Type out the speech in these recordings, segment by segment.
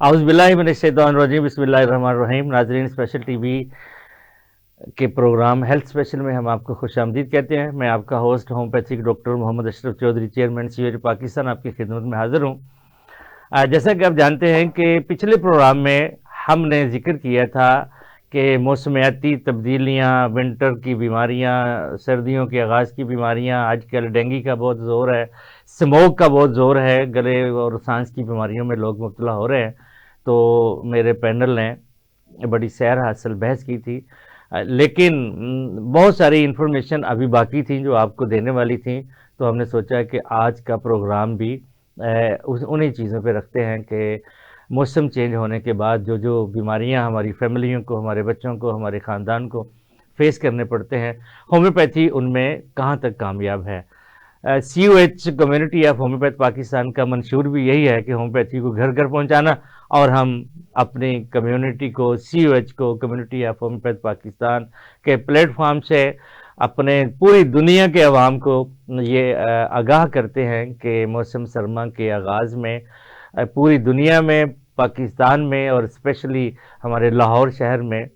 औज़ुबिल्लाहि बिस्मिल्लाहिर्रहमानिर्रहीम। नाज़रीन, special TV के प्रोग्राम हेल्थ स्पेशल में हम आपको खुशामदीद कहते हैं। मैं आपका host homeopathic doctor Mohammad Ashraf Chaudhry, chairman COH Pakistan, आपकी खिदमत में हाजिर हूँ। जैसा कि आप जानते हैं कि पिछले प्रोग्राम में हमने जिक्र किया था कि मौसमियाती तब्दीलियाँ, विंटर की बीमारियाँ, सर्दियों के आगाज़ की बीमारियाँ, आजकल डेंगू का बहुत ज़ोर है, स्मोक का बहुत ज़ोर है, गले और सांस की बीमारियों में लोग मुब्तला हो रहे हैं। तो मेरे पैनल ने बड़ी सैर हासिल बहस की थी, लेकिन बहुत सारी इन्फॉर्मेशन अभी बाकी थी जो आपको देने वाली थी। तो हमने सोचा कि आज का प्रोग्राम भी उन्हीं चीज़ों पे रखते हैं कि मौसम चेंज होने के बाद जो जो बीमारियां हमारी फैमिलियों को, हमारे बच्चों को, हमारे ख़ानदान को फेस करने पड़ते हैं, होम्योपैथी उनमें कहाँ तक कामयाब है। COH community of homeopath Pakistan का मंशूर भी यही है कि होम्योपैथी को घर घर पहुंचाना, और हम अपनी कम्युनिटी को, COH को, कम्युनिटी ऑफ होम्योपैथ पाकिस्तान के प्लेटफॉर्म से अपने पूरी दुनिया के अवाम को ये आगाह करते हैं कि मौसम सरमा के आगाज़ में पूरी दुनिया में, पाकिस्तान में और स्पेशली हमारे लाहौर शहर में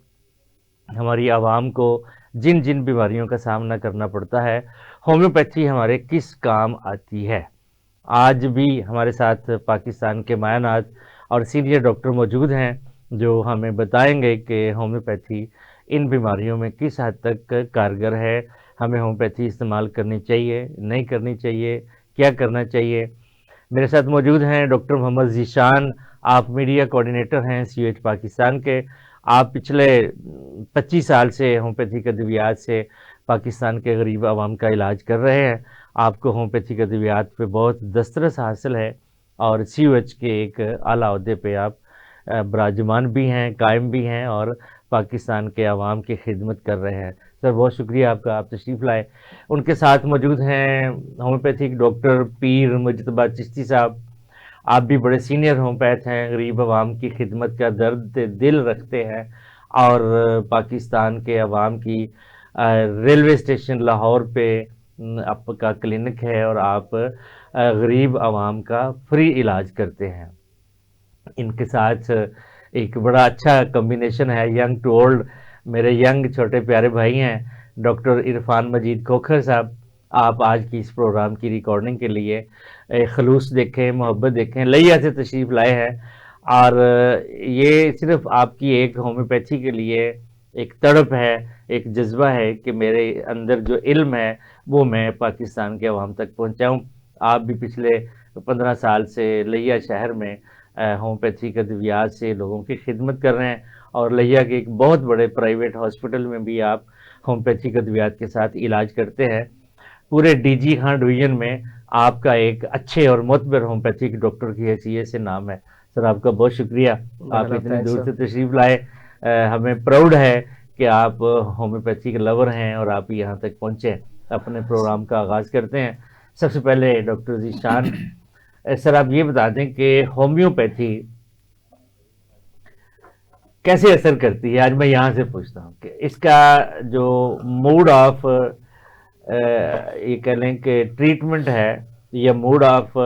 हमारी आवाम को जिन जिन बीमारियों का सामना करना पड़ता है, होम्योपैथी हमारे किस काम आती है। आज भी हमारे साथ पाकिस्तान के मायनात और सीनियर डॉक्टर मौजूद हैं जो हमें बताएंगे कि होम्योपैथी इन बीमारियों में किस हद तक कारगर है, हमें होम्योपैथी इस्तेमाल करनी चाहिए, नहीं करनी चाहिए, क्या करना चाहिए। मेरे साथ मौजूद हैं डॉक्टर मोहम्मद ज़ीशान, आप मीडिया कोऑर्डिनेटर हैं COH पाकिस्तान के। आप पिछले 25 साल से होम्योपैथिक अद्वियात से पाकिस्तान के गरीब आवाम का इलाज कर रहे हैं। आपको होम्योपैथिक अद्वियात पे बहुत दस्तरस हासिल है और COH के एक आला ओहदे पे आप बराजमान भी हैं, कायम भी हैं और पाकिस्तान के आवाम की खिदमत कर रहे हैं। सर, बहुत शुक्रिया आपका, आप तशरीफ़ लाए। उनके साथ मौजूद हैं होम्योपैथिक डॉक्टर पीर मुजतबा चिश्ती साहब। आप भी बड़े सीनियर होम्योपैथ हैं, गरीब आवाम की खिदमत का दर्द दिल रखते हैं और पाकिस्तान के अवाम की रेलवे स्टेशन लाहौर पे आपका क्लिनिक है और आप गरीब आवाम का फ्री इलाज करते हैं। इनके साथ एक बड़ा अच्छा कॉम्बिनेशन है, यंग टू ओल्ड। मेरे यंग छोटे प्यारे भाई हैं डॉक्टर इरफान मजीद खोखर साहब। आप आज की इस प्रोग्राम की रिकॉर्डिंग के लिए खलूस देखें, मोहब्बत देखें, लिया से तशरीफ़ लाए हैं और ये सिर्फ आपकी एक होम्योपैथी के लिए एक तड़प है, एक जज्बा है कि मेरे अंदर जो इल्म है वो मैं पाकिस्तान के अवाम तक पहुँचाऊँ। आप भी पिछले 15 साल से लिया शहर में होम्योपैथिक अद्वियात से लोगों की खिदमत कर रहे हैं और लिया के एक बहुत बड़े प्राइवेट हॉस्पिटल में भी आप होम्योपैथिक अद्वियात के साथ इलाज करते हैं। पूरे DG खान डिवीजन में आपका एक अच्छे और मोतबर होम्योपैथिक डॉक्टर की हैसियत से नाम है। सर, आपका बहुत शुक्रिया, आप इतनी दूर से तशरीफ़ लाए। हमें प्राउड है कि आप होम्योपैथी के लवर हैं और आप यहाँ तक पहुँचे। अपने प्रोग्राम का आगाज़ करते हैं। सबसे पहले डॉक्टर ज़ीशान, सर आप ये बता दें कि होम्योपैथी कैसे असर करती है। आज मैं यहाँ से पूछता हूँ कि इसका जो मोड ऑफ ये कह लें कि ट्रीटमेंट है या मोड ऑफ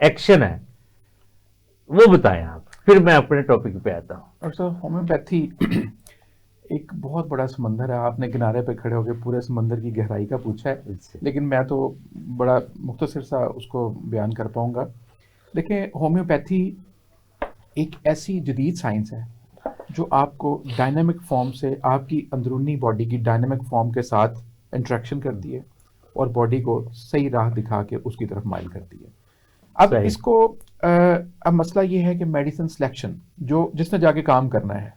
एक्शन है, वो बताएं आप, फिर मैं अपने टॉपिक पे आता हूँ। डॉक्टर साहब, होम्योपैथी एक बहुत बड़ा समंदर है। आपने किनारे पे खड़े होकर पूरे समंदर की गहराई का पूछा है, लेकिन मैं तो बड़ा मुख्तसर सा उसको बयान कर पाऊंगा। देखिए, होम्योपैथी एक ऐसी जदीद साइंस है जो आपको डायनामिक फॉर्म से आपकी अंदरूनी बॉडी की डायनामिक फॉर्म के साथ इंटरेक्शन करती है और बॉडी को सही राह दिखा के उसकी तरफ माइल करती है। अब सही। इसको अब मसला ये है कि मेडिसिन सिलेक्शन जो जिसने जाके काम करना है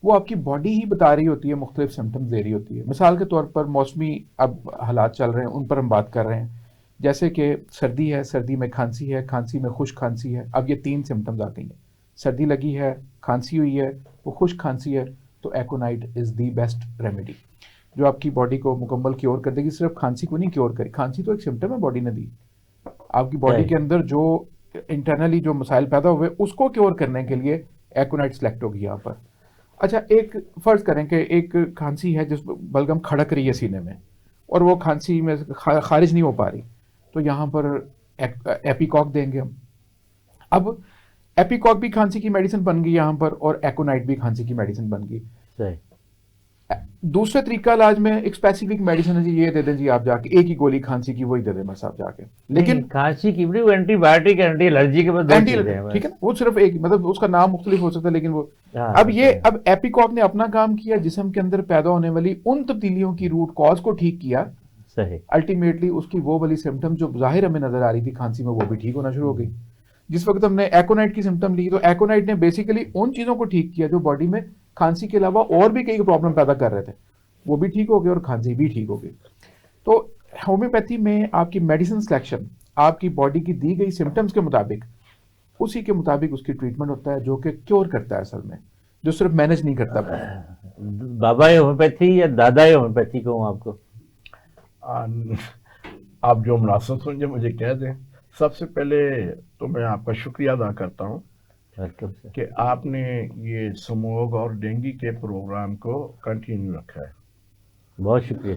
वो आपकी बॉडी ही बता रही होती है, मुख्तलिफ सिम्टम्स दे रही होती है। मिसाल के तौर पर मौसमी अब हालात चल रहे हैं, उन पर हम बात कर रहे हैं। जैसे कि सर्दी है, सर्दी में खांसी है, खांसी में खुश खांसी है। अब ये 3 सिम्टम्स आ गई हैं। सर्दी लगी है, खांसी हुई है, वो खुश खांसी है, तो एकोनाइट इज़ दी बेस्ट रेमेडी जो आपकी बॉडी को मुकम्मल क्योर कर देगी। सिर्फ खांसी को नहीं क्योर करी, खांसी तो एक सिम्टम है बॉडी ने दी। आपकी बॉडी के अंदर जो इंटरनली जो मसाइल पैदा हुए उसको क्योर करने के लिए एकोनाइट सेलेक्ट होगी यहाँ पर। अच्छा, एक फ़र्ज़ करें कि एक खांसी है जिस बलगम खड़क रही है सीने में और वो खांसी में खारिज नहीं हो पा रही, तो यहाँ पर एपीकॉक देंगे हम। अब एपिकॉक भी खांसी की मेडिसिन बन गई यहाँ पर, और एकोनाइट भी खांसी की मेडिसिन बन गई। सही। दूसरा तरीका इलाज में एक स्पेसिफिक मेडिसिन है जी, ये दे दें जी आप जाके, एक ही गोली खांसी की वही दे दें बस आप जाके। लेकिन खांसी की भी वो एंटीबायोटिक एंटी एलर्जी के बाद दो चीजें हैं ठीक है ना, वो सिर्फ एक, मतलब उसका नाम मुख्तलिफ हो सकता है, लेकिन वो अब एपिकॉक ने अपना काम किया, जिस्म के अंदर पैदा होने वाली उन तब्दीलियों की रूट कॉज को ठीक किया। सही। अल्टीमेटली उसकी वो वाली सिम्टम जो जाहिर हमें नजर आ रही थी खांसी में, वो भी ठीक होना शुरू हो गई। जिस वक्त हमने एकोनाइट की सिम्टम ली, तो एकोनाइट ने बेसिकली उन चीजों को ठीक किया जो बॉडी में खांसी के अलावा और भी कई प्रॉब्लम पैदा कर रहे थे, वो भी ठीक हो गए और खांसी भी ठीक हो गई। तो होम्योपैथी में आपकी मेडिसिन सिलेक्शन आपकी बॉडी की दी गई सिम्टम्स के मुताबिक, उसी के मुताबिक उसकी ट्रीटमेंट होता है, जो कि क्योर करता है असल में, जो सिर्फ मैनेज नहीं करता। बाबा होम्योपैथी या दादा होम्योपैथी कहूँ आपको? आप जो मुनासिब समझे मुझे कह दें। सबसे पहले तो मैं आपका शुक्रिया अदा करता हूँ कि आपने ये स्मोक और डेंगू के प्रोग्राम को कंटिन्यू रखा है। बहुत शुक्रिया।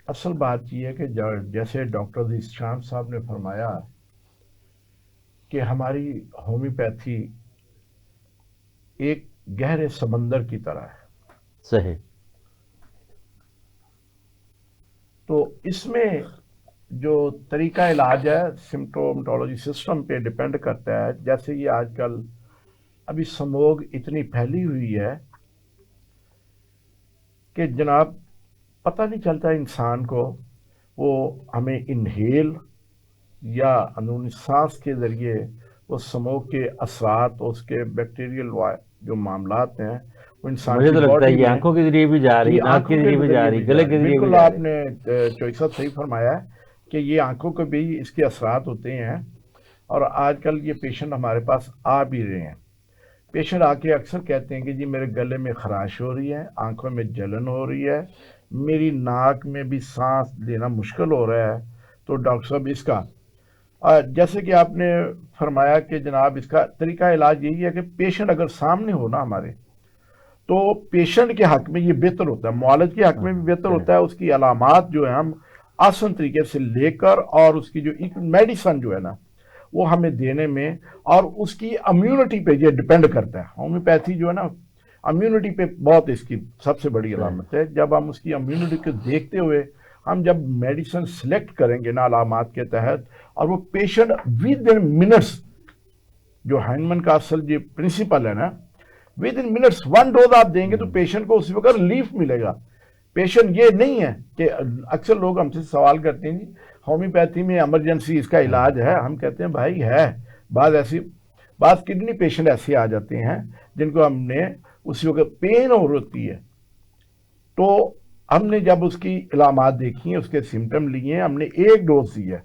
असल बात यह है कि जैसे डॉक्टर ज़ीशान साहब ने फरमाया कि हमारी होम्योपैथी एक गहरे समंदर की तरह है। सही। तो इसमें जो तरीका इलाज है सिम्टोमेटोलॉजी सिस्टम पे डिपेंड करता है। जैसे ये आजकल अभी स्मोक इतनी फैली हुई है कि जनाब पता नहीं चलता इंसान को, वो हमें इनहेल या अंदरूनी सांस के ज़रिए वो स्मोक के असरात, उसके बैक्टीरियल जो मामलात हैं वो इंसान मुझे की तो लगता है बॉडी ये में आंखों के जरिए भी जा रही है, नाक के जरिए भी जा रही है, गले के जरिए भी बिल्कुल जा रही आपने चौधरी साहब सही फरमाया कि ये आंखों के भी इसके असरात होते हैं। और आजकल ये पेशेंट हमारे पास आ भी रहे हैं। पेशेंट आके अक्सर कहते हैं कि जी मेरे गले में खराश हो रही है, आंखों में जलन हो रही है, मेरी नाक में भी सांस लेना मुश्किल हो रहा है। तो डॉक्टर साहब इसका जैसे कि आपने फरमाया कि जनाब इसका तरीका इलाज यही है कि पेशेंट अगर सामने हो ना हमारे, तो पेशेंट के हक में ये बेहतर होता है, मुआलज के हक में भी बेहतर होता है। उसकी अलामात जो है हम आसान तरीके से लेकर, और उसकी जो एक मेडिसन जो है ना वो हमें देने में, और उसकी इम्यूनिटी पे ये डिपेंड करता है। होम्योपैथी जो है ना इम्यूनिटी पे बहुत इसकी सबसे बड़ी अलामत है। जब हम उसकी इम्यूनिटी को देखते हुए हम जब मेडिसिन सिलेक्ट करेंगे ना अलामात के तहत, और वो पेशेंट विद इन मिनट्स, जो हैंडमैन का असल जो प्रिंसिपल है ना, विद इन मिनट्स 1 डोज आप देंगे तो पेशेंट को उसी वक्त रिलीफ मिलेगा। पेशेंट ये नहीं है कि अक्सर लोग हमसे सवाल करते हैं जी होम्योपैथी में इमरजेंसी इसका इलाज है। हम कहते हैं भाई है, बाद किडनी पेशेंट ऐसे आ जाते हैं जिनको हमने उसी वक्त पेन और होती है, तो हमने जब उसकी इलामात देखी हैं, उसके सिम्टम लिए हैं, हमने 1 डोज दी है,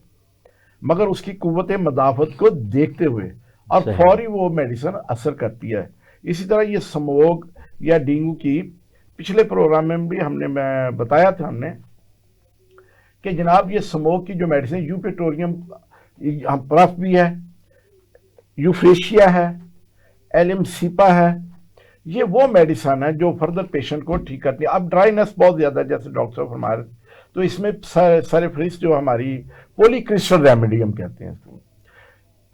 मगर उसकी कुव्वत मदाफत को देखते हुए, और फौरी वो मेडिसिन असर करती है। इसी तरह ये स्मोक या डेंगू की पिछले प्रोग्राम में भी मैं बताया था हमने कि जनाब ये स्मोक की जो मेडिसिन यूपेटोरियम प्रफ भी है, यूफ्रेशिया है, एलिमसीपा है, ये वो मेडिसिन है जो फर्दर पेशेंट को ठीक करती है। अब ड्राइनेस बहुत ज़्यादा जैसे डॉक्टर साहब फरमा रहे, तो इसमें सरेफ्रिस जो हमारी पॉलीक्रिस्टल रेमेडी हम कहते हैं इसको,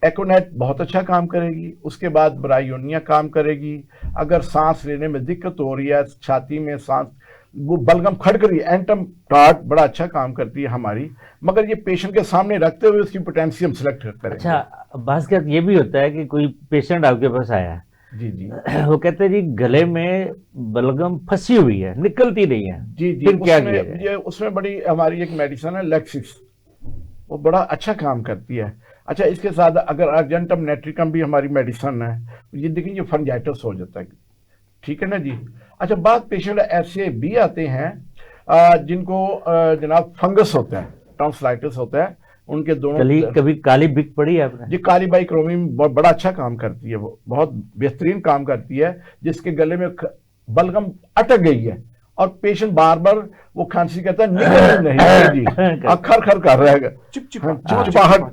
एकोनेट बहुत अच्छा काम करेगी। उसके बाद ब्रायोनिया काम करेगी। अगर सांस लेने में दिक्कत हो रही है, छाती में सांस वो बलगम खड़क रही है, एंटम टार्ट बड़ा अच्छा काम करती है हमारी, मगर ये पेशेंट के सामने रखते हुए उसकी पोटेंशियम सिलेक्ट करेंगे। अच्छा, बात ये भी होता है कि कोई पेशेंट आपके पास आया है, जी जी, वो कहते हैं जी गले में बलगम फंसी हुई है, निकलती नहीं है, जी जी, फिर क्या किया जाए? उसमें बड़ी हमारी एक मेडिसिन है लेक्सिस, वो बड़ा अच्छा काम करती है। अच्छा, इसके साथ अगर अर्जेंटम नेट्रिकम भी हमारी मेडिसिन है, ये देखिए ये फंजाइटिस हो जाता है, ठीक है ना जी। अच्छा, बाद पेशेंट ऐसे भी आते हैं जिनको जनाब फंगस होता है, टॉन्सिलाइटिस होता है, उनके दोनों कभी काली बिक पड़ी है आपने? जी, काली बाइक्रोमिन बड़ा अच्छा काम करती है, वो बहुत बेहतरीन काम करती है। जिसके गले में बलगम अटक गई है और पेशेंट बार बार वो खांसी कहता है निकल नहीं जी, अखर खर कर रहा है,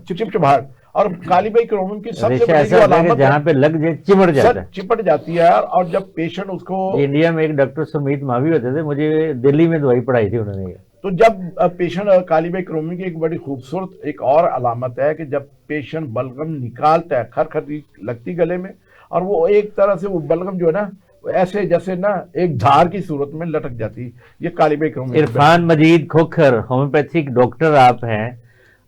चिपचिपाहट। और काली बाइक्रोमिन की सबसे बड़ी जो अलामत जहाँ पे लग जाए चिमट जाता है, चिपट जाती है यार। और जब पेशेंट उसको, इंडिया में एक डॉक्टर सुमीत मावी होते थे, मुझे दिल्ली में दवाई पढ़ाई थी उन्होंने, तो जब पेशेंट कालिबाइक्रोमी की एक बड़ी खूबसूरत एक और अलामत है कि जब पेशेंट बलगम निकालता है, खरखरी लगती गले में, और वो एक तरह से वो बलगम जो है ना ऐसे जैसे ना एक धार की सूरत में लटक जाती है, ये कालिबाइक्रोमी। इरफान मजीद खोखर, होम्योपैथिक डॉक्टर आप हैं,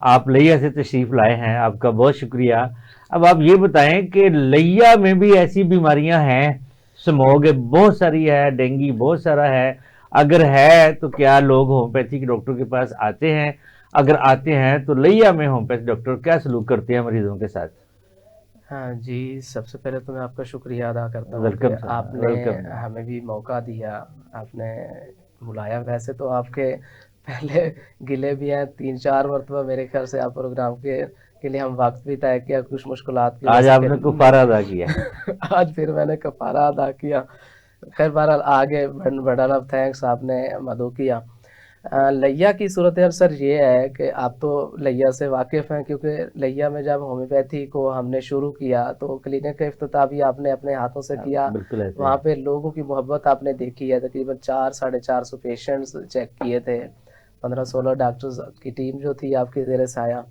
आप लिया से तशरीफ लाए हैं, आपका बहुत शुक्रिया। अब आप ये बताएं कि लिया में भी ऐसी बीमारियां हैं, स्मोग बहुत सारी है, डेंगू बहुत सारा है, अगर है तो क्या लोग होम्योपैथिक डॉक्टर के पास आते हैं? अगर आते हैं तो लिया में होम्योपैथिक डॉक्टर क्या सलूक करते हैं मरीजों के साथ? हाँ जी, सबसे पहले तो मैं आपका शुक्रिया अदा करता हूँ वेलकम कि सर, आपने वेलकम। हमें भी मौका दिया, आपने बुलाया। वैसे तो आपके पहले गिले भी हैं, 3-4 मरतबा मेरे ख्याल से आप प्रोग्राम के लिए हम वक्त भी तय किया कुछ मुश्किलात की आज वजह से आपने कुफारा अदा किया है। आज फिर मैंने कफारा अदा किया। खैर बहरहाल आगे बढ़ना, थैंक्स आपने मदद किया। लैया की सूरत हाल सर ये है कि आप तो लैया से वाकिफ़ हैं, क्योंकि लैया में जब होम्योपैथी को हमने शुरू किया तो क्लिनिक का इफ्तिताह भी आपने अपने हाथों से किया। बिल्कुल ऐसे वहाँ है। पे लोगों की मोहब्बत आपने देखी है। तकरीबन 400-450 पेशेंट्स चेक किए थे, 15-16 डॉक्टर्स की टीम जो थी आपके ज़ेरे साया।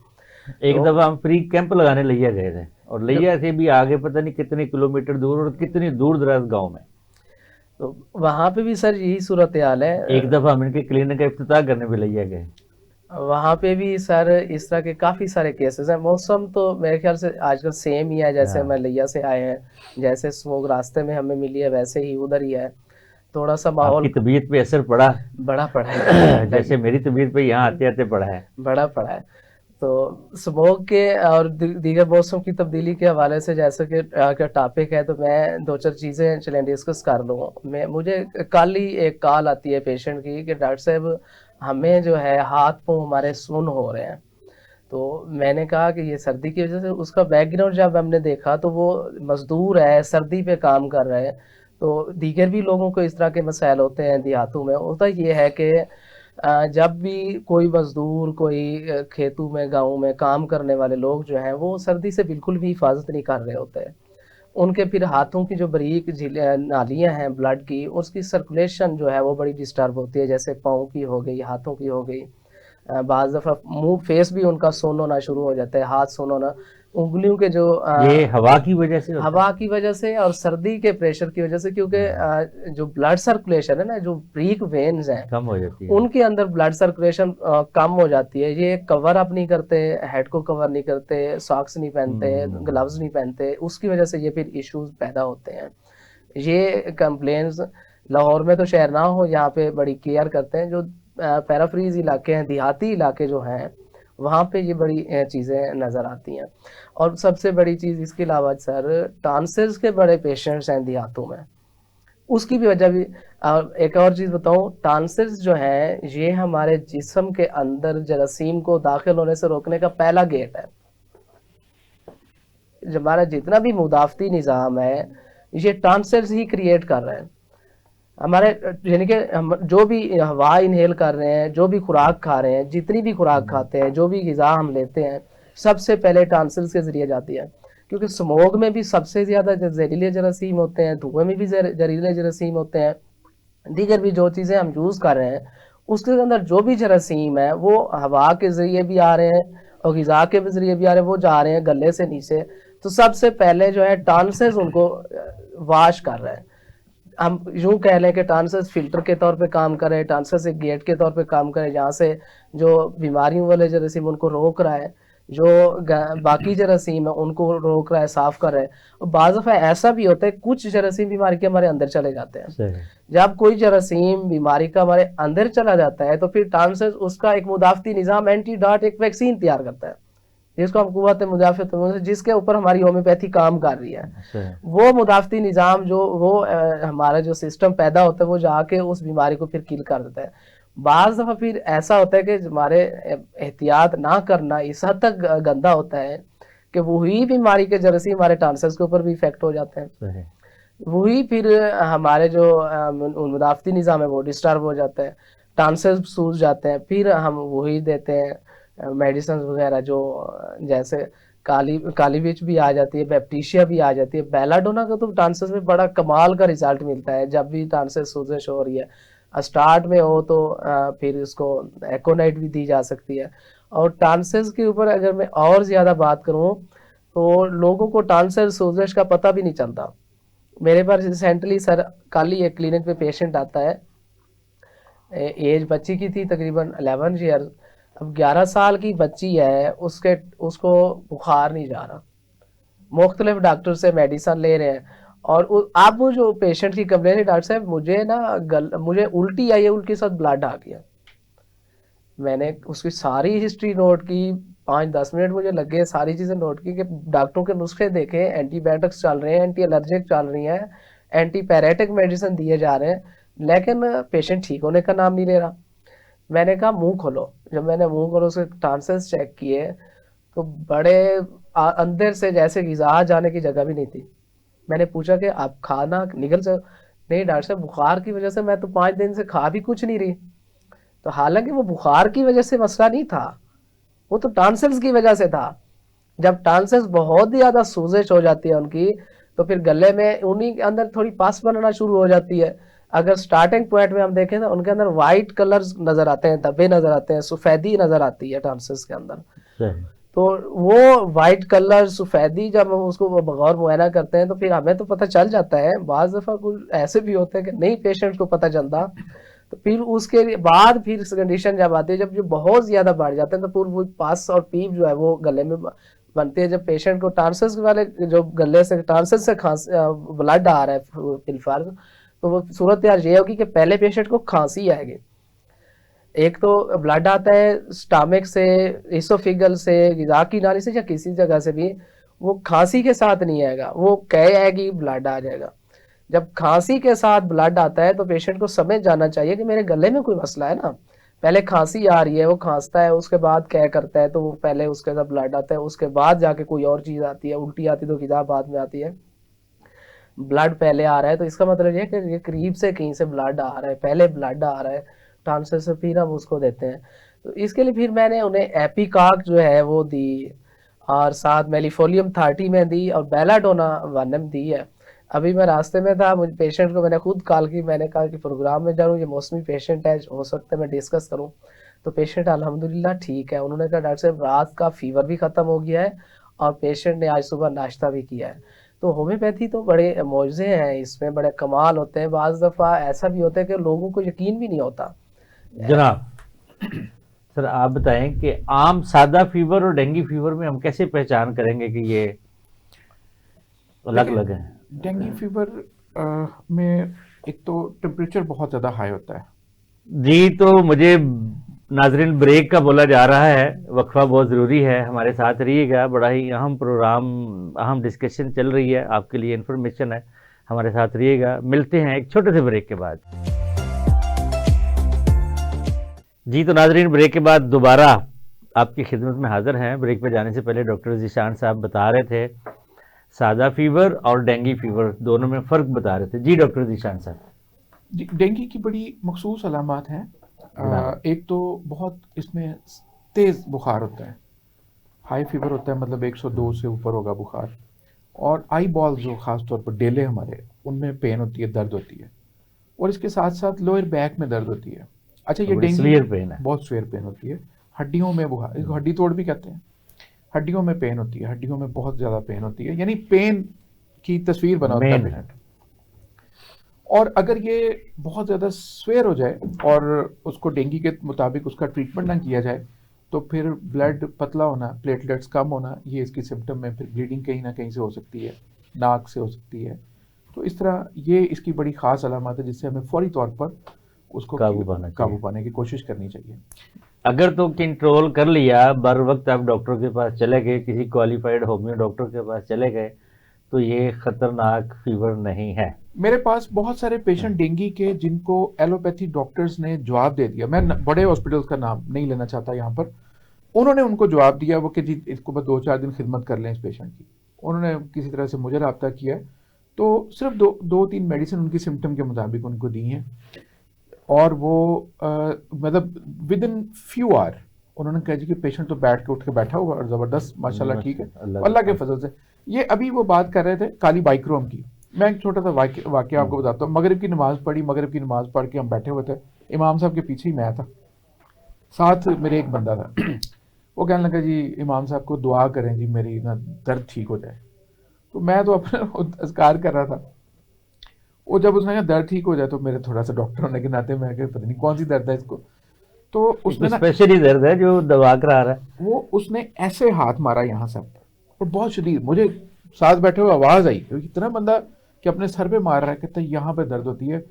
एक तो दफा हम फ्री कैंप लगाने लिया गए थे, और जो लिया से भी आगे पता नहीं कितने किलोमीटर दूर और कितनी दूर दराज गांव में। तो वहाँ पे भी सर यही सूरत हाल है। एक दफा हम इनके क्लिनिक का इफ्तिताह करने भी लिया गए। वहाँ पे भी सर इस तरह के काफ़ी सारे केसेस हैं। मौसम तो मेरे ख्याल से आजकल सेम ही है, जैसे हाँ। हम लिया से आए हैं, जैसे स्मोक रास्ते में हमें मिली है वैसे ही उधर ही है। थोड़ा सा आपकी माहौल तबीयत पे असर पड़ा? बड़ा पड़ा है जैसे मेरी तबीयत पे यहाँ आते आते पड़ा है। बड़ा पड़ा है। तो स्मोक के और दीगर मौसम की तब्दीली के हवाले से जैसे कि का टॉपिक है, तो मैं 2-4 चीज़ें चलें डिस्कस कर लूँ। मुझे कल ही एक कॉल आती है पेशेंट की कि डॉक्टर साहब हमें जो है हाथ पाँव हमारे सुन्न हो रहे हैं। तो मैंने कहा कि ये सर्दी की वजह से। उसका बैकग्राउंड जब हमने देखा तो वो मजदूर है, सर्दी पे काम कर रहे हैं। तो दीगर भी लोगों को इस तरह के मसाइल होते हैं देहातों में। होता ये है कि जब भी कोई मजदूर कोई खेतों में गाँव में काम करने वाले लोग जो हैं वो सर्दी से बिल्कुल भी हिफाजत नहीं कर रहे होते हैं। उनके फिर हाथों की जो बारीक नालियाँ हैं ब्लड की, उसकी सर्कुलेशन जो है वो बड़ी डिस्टर्ब होती है। जैसे पाँव की हो गई, हाथों की हो गई, बाज़ दफ़ा मुंह फेस भी उनका सुन्न होना शुरू हो जाता है, हाथ सुन्न होना, उंगलियों के जो ये हवा की वजह से होता हवा की वजह से और सर्दी के प्रेशर की वजह से। क्योंकि जो ब्लड सर्कुलेशन है ना, जो ब्रीक वेन्स हैं है, कम हो जाती है। उनके अंदर ब्लड सर्कुलेशन कम हो जाती है। ये कवर अप नहीं करते, हेड को कवर नहीं करते, सॉक्स नहीं पहनते, ग्लव्स नहीं पहनते, उसकी वजह से ये फिर इश्यूज पैदा होते हैं। ये कंप्लेंट्स लाहौर में तो शहर ना हो, यहाँ पे बड़ी केयर करते हैं। जो पैराफ्रीज इलाके हैं, देहाती इलाके जो हैं, वहाँ पे ये बड़ी चीज़ें नज़र आती हैं। और सबसे बड़ी चीज़ इसके अलावा सर, टॉन्सिल्स के बड़े पेशेंट्स हैं देहातों में, उसकी भी वजह भी। एक और चीज़ बताऊं, टॉन्सिल्स जो है ये हमारे जिस्म के अंदर जरासीम को दाखिल होने से रोकने का पहला गेट है। जो हमारा जितना भी मुदाफ़ती निज़ाम है ये टॉन्सिल्स ही क्रिएट कर रहे हैं हमारे। यानी कि हम जो भी हवा इनहेल कर रहे हैं, जो भी खुराक खा रहे हैं, जितनी भी खुराक खाते हैं, जो भी ग़िज़ा हम लेते हैं, सबसे पहले टॉन्सिल्स के ज़रिए जाती है। क्योंकि स्मोक में भी सबसे ज़्यादा जहरीले जरासीम होते हैं, धुएं में भी जहरीले जरासीम होते हैं, दीगर भी जो चीज़ें हम यूज़ कर रहे हैं उसके अंदर जो भी जरासीम है वो हवा के ज़रिए भी आ रहे हैं और ग़िज़ा के भी ज़रिए भी आ रहे हैं, वो जा रहे हैं गले से नीचे। तो सबसे पहले जो है टॉन्सिल्स उनको वाश कर रहे हैं। हम यूँ कह लें कि टॉन्सिल्स फिल्टर के तौर पे काम कर रहे हैं, टॉन्सिल्स एक गेट के तौर पे काम कर रहे हैं, जहाँ से जो बीमारियों वाले जरासीम उनको रोक रहा है, जो बाकी जरासीम है उनको रोक रहा है, साफ कर रहा है। और बाज़ दफ़ा ऐसा भी होता है कुछ जरासीम बीमारी के हमारे अंदर चले जाते हैं। जब कोई जरासीम बीमारी का हमारे अंदर चला जाता है तो फिर टॉन्सिल्स उसका एक मुदाफ़ती निज़ाम, एंटीडॉट, एक वैक्सीन तैयार करता है जिसको हम कुव्वत मुदाफ़त, जिसके ऊपर हमारी होम्योपैथी काम कर रही है। वो मुदाफ़ती निज़ाम जो वो हमारा जो सिस्टम पैदा होता है वो जाके उस बीमारी को फिर किल कर देता है। बाज़ दफ़ा फिर ऐसा होता है कि हमारे एहतियात ना करना इस हद तक गंदा होता है कि वही बीमारी के जरासीम हमारे टॉन्सिल्स के ऊपर भी इफेक्ट हो जाते हैं। वही फिर हमारे जो मुदाफ़ती निज़ाम है वो डिस्टर्ब हो जाता है, टॉन्सिल्स सूज जाते हैं। फिर हम वही देते हैं मेडिसिन वगैरह, जो जैसे काली मिर्च भी आ जाती है, बैप्टीशिया भी आ जाती है। बेलाडोना का तो टॉन्सिल्स में बड़ा कमाल का रिजल्ट मिलता है जब भी टॉन्सिल्स सूजश हो रही है। स्टार्ट में हो तो फिर इसको एकोनाइट भी दी जा सकती है। और टॉन्सिल्स के ऊपर अगर मैं और ज़्यादा बात करूँ तो लोगों को टॉन्सिल सोजश का पता भी नहीं चलता। मेरे पास रिसेंटली सर कल ही एक क्लिनिक पे पेशेंट आता है, एज बच्ची की थी तकरीबन 11 ईयर। अब 11 साल की बच्ची है, उसको बुखार नहीं जा रहा, मुख्तलिफ डॉक्टर से मेडिसिन ले रहे हैं। और अब वो जो पेशेंट की कंप्लेन है, डॉक्टर साहब मुझे ना मुझे उल्टी आई है, उल्टी के साथ ब्लड आ गया। मैंने उसकी सारी हिस्ट्री नोट की, 5-10 मिनट मुझे लगे, सारी चीज़ें नोट की कि डॉक्टरों के नुस्खे देखे, एंटीबायोटिक्स चल रहे हैं, एंटी एलर्जिक चल रही हैं, एंटी पैरेटिक मेडिसिन दिए जा रहे हैं, लेकिन पेशेंट ठीक होने का नाम नहीं ले रहा। मैंने कहा मुंह खोलो। जब मैंने मुंह खोलो, उसके टॉन्सिल्स चेक किए तो बड़े अंदर से जैसे ग़िज़ा जाने की जगह भी नहीं थी। मैंने पूछा कि आप खाना निगल से, नहीं डॉक्टर साहब बुखार की वजह से मैं तो 5 दिन से खा भी कुछ नहीं रही। तो हालांकि वो बुखार की वजह से मसला नहीं था, वो तो टॉन्सिल्स की वजह से था। जब टॉन्सिल्स बहुत ही ज़्यादा सूजश हो जाती है उनकी, तो फिर गले में उन्हीं के अंदर थोड़ी पस बनना शुरू हो जाती है। अगर स्टार्टिंग पॉइंट में हम देखें तो उनके अंदर वाइट कलर्स नज़र आते हैं, धब्बे नज़र आते हैं, सफ़ेदी नज़र आती है टॉन्सिल्स के अंदर। तो वो वाइट कलर सफ़ेदी जब हम उसको बगौर मुआयना करते हैं तो फिर हमें तो पता चल जाता है। बाज़ दफ़ा कुछ ऐसे भी होते हैं कि नहीं पेशेंट को पता चलता। तो फिर उसके बाद फिर कंडीशन जब आती है, जब जो बहुत ज़्यादा बढ़ जाते हैं, तो पूरी वो पस और पीप जो है वो गले में बनती है। जब पेशेंट को टॉन्सिल्स वाले जो गले से टॉन्सिल्स से ब्लड आ रहा है फिलफर्ज, तो वो सूरत यार ये होगी कि पहले पेशेंट को खांसी आएगी। एक तो ब्लड आता है स्टमक से, इसोफिगल से, ग़िज़ा की नाली से या किसी जगह से भी, वो खांसी के साथ नहीं आएगा, वो कह आएगी ब्लड आ जाएगा। जब खांसी के साथ ब्लड आता है तो पेशेंट को समझ जाना चाहिए कि मेरे गले में कोई मसला है ना। पहले खांसी आ रही है, वो खांसता है, उसके बाद क्या करता है, तो वो पहले उसके साथ ब्लड आता है, उसके बाद जाके कोई और चीज़ आती है, उल्टी आती है तो ग़िज़ा बाद में आती है। ब्लड पहले आ रहा है तो इसका मतलब ये है कि ये करीब से कहीं से ब्लड आ रहा है, पहले ब्लड आ रहा है टॉन्सिल से, फिर हम उसको देते हैं। तो इसके लिए फिर मैंने उन्हें एपिकाक जो है वो दी, और साथ मेलिफोलियम 30 में दी, और बेलाडोना 1 में दी है। अभी मैं रास्ते में था, मुझे पेशेंट को मैंने खुद कॉल की, मैंने कहा कि प्रोग्राम में जा रहा हूँ, ये मौसमी पेशेंट है, हो सकता है मैं डिस्कस करूँ। तो पेशेंट अल्हम्दुलिल्लाह ठीक है। उन्होंने कहा डॉक्टर साहब रात का फीवर भी ख़त्म हो गया है और पेशेंट ने आज सुबह नाश्ता भी किया है। तो होम्योपैथी तो बड़े मौजे हैं, इसमें बड़े कमाल होते हैं। बाज़ दफ़ा ऐसा भी होता है कि लोगों को यकीन भी नहीं होता। जनाब सर आप बताएं कि आम सादा फीवर और डेंगू फीवर में हम कैसे पहचान करेंगे कि ये अलग अलग है? डेंगू फीवर में एक तो टेम्परेचर बहुत ज़्यादा हाई होता है जी। तो मुझे नाजरीन ब्रेक का बोला जा रहा है, वक्फा बहुत ज़रूरी है, हमारे साथ रहिएगा। बड़ा ही अहम प्रोग्राम, अहम डिस्कशन चल रही है, आपके लिए इन्फॉर्मेशन है, हमारे साथ रहिएगा। मिलते हैं एक छोटे से ब्रेक के बाद। जी तो नाजरीन ब्रेक के बाद दोबारा आपकी खिदमत में हाजिर हैं। ब्रेक पे जाने से पहले डॉक्टर ज़ीशान साहब बता रहे थे सादा फीवर और डेंगू फीवर दोनों में फ़र्क बता रहे थे। जी डॉक्टर ज़ीशान साहब। जी, डेंगू की बड़ी मखसूस अलामात हैं। एक तो बहुत इसमें तेज़ बुखार होता है, हाई फीवर होता है, मतलब 102 से ऊपर होगा बुखार, और आई बॉल जो ख़ास तौर पर डेले हमारे, उनमें पेन होती है, दर्द होती है, और इसके साथ साथ लोअर बैक में दर्द होती है। अच्छा, ये डेंगू पेन है, बहुत स्वेयर पेन होती है। हड्डियों में बुखार, इसको हड्डी तोड़ भी कहते हैं। हड्डियों में पेन होती है, हड्डियों में बहुत ज़्यादा पेन होती है, यानी पेन की तस्वीर बना होता है पेशेंट। और अगर ये बहुत ज़्यादा स्वेयर हो जाए और उसको डेंगू के मुताबिक उसका ट्रीटमेंट ना किया जाए, तो फिर ब्लड पतला होना, प्लेटलेट्स कम होना, ये इसकी सिम्टम है। फिर ब्लीडिंग कहीं ना कहीं से हो सकती है, नाक से हो सकती है। तो इस तरह ये इसकी बड़ी ख़ास अलामत है, जिससे हमें फौरी तौर पर उसको काबू पाने की कोशिश करनी चाहिए। अगर तो कंट्रोल कर लिया, बर वक्त आप डॉक्टर के पास चले गए, किसी क्वालिफाइड होम्यो डॉक्टर के पास चले गए, तो ये ख़तरनाक फीवर नहीं है। मेरे पास बहुत सारे पेशेंट डेंगू के जिनको एलोपैथी डॉक्टर्स ने जवाब दे दिया, मैं बड़े हॉस्पिटल्स का नाम नहीं लेना चाहता यहाँ पर, उन्होंने उनको जवाब दिया वो कि जी इसको बस 2-4 दिन खिदमत कर लें इस पेशेंट की। उन्होंने किसी तरह से मुझे रब्ता किया, तो सिर्फ 2-3 मेडिसिन उनकी सिम्टम के मुताबिक उनको दी हैं, और वो मतलब विद इन फ्यू आवर उन्होंने कहा जी कि पेशेंट तो बैठ के उठ के बैठा हुआ और ज़बरदस्त माशाल्लाह ठीक है अल्लाह के फजल से। ये अभी वो बात कर रहे थे काली बाइक्रोम की। मैं एक छोटा सा वाक़या आपको बताता हूँ। मगरिब की नमाज़ पढ़ी, मगरिब की नमाज़ पढ़ के हम बैठे हुए थे, इमाम साहब के पीछे ही मैं था, साथ मेरे एक बंदा था। वो कहने लगा जी इमाम साहब को दुआ करें जी मेरी ना दर्द ठीक हो जाए। तो मैं तो अपने अज़कार कर रहा था। वो जब उसने कहा दर्द ठीक हो जाए तो मेरे थोड़ा सा डॉक्टर होने के नाते मैं कहा पता नहीं कौन सी दर्द है इसको। तो उसने ना स्पेशल ही दर्द है जो दबा कर आ रहा है। वो उसने ऐसे हाथ मारा यहाँ सब और बहुत शदीद, मुझे साथ बैठे हुए आवाज़ आई क्योंकि इतना बंदा कि अपने सर पे मार रहा है, कहता है यहाँ पे दर्द होती है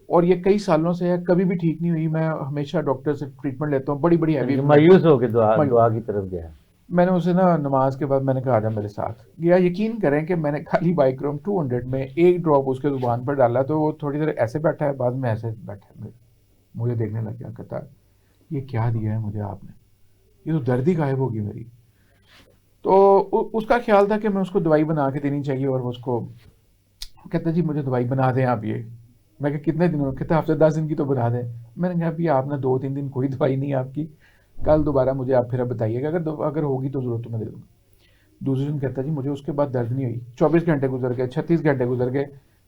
और ये कई सालों से है, कभी भी ठीक नहीं हुई। मैं हमेशा डॉक्टर से ट्रीटमेंट लेता हूँ, बड़ी बड़ी हैवी। मायूस होकर दुआ की तरफ गया। मैंने उसे ना नमाज के बाद मैंने कहा आजा मेरे साथ गया। यकीन करें कि मैंने खाली बाइक्रोम 200 में एक ड्रॉप उसके जुबान पर डाला तो वो थोड़ी देर ऐसे बैठा है, बाद में ऐसे बैठा है, मुझे देखने लग गया, कहता ये क्या दिया है मुझे आपने, ये तो दर्द ही गायब होगी मेरी। तो उसका ख्याल था कि मैं उसको दवाई बना के देनी चाहिए और उसको कहता जी मुझे दवाई बना दें आप ये। मैं कहा कितने दिनों, कहता हफ्ते 10 दिन की तो बना दें। मैंने कहा अभी आप ना 2-3 दिन कोई दवाई नहीं है आपकी, कल दोबारा मुझे आप फिर बताइएगा, अगर होगी तो ज़रूरत तो मैं दे दूँगा। दूसरे दिन कहता जी मुझे उसके बाद दर्द नहीं हुई। 24 घंटे गुजर गए, 36 घंटे गुजर गए।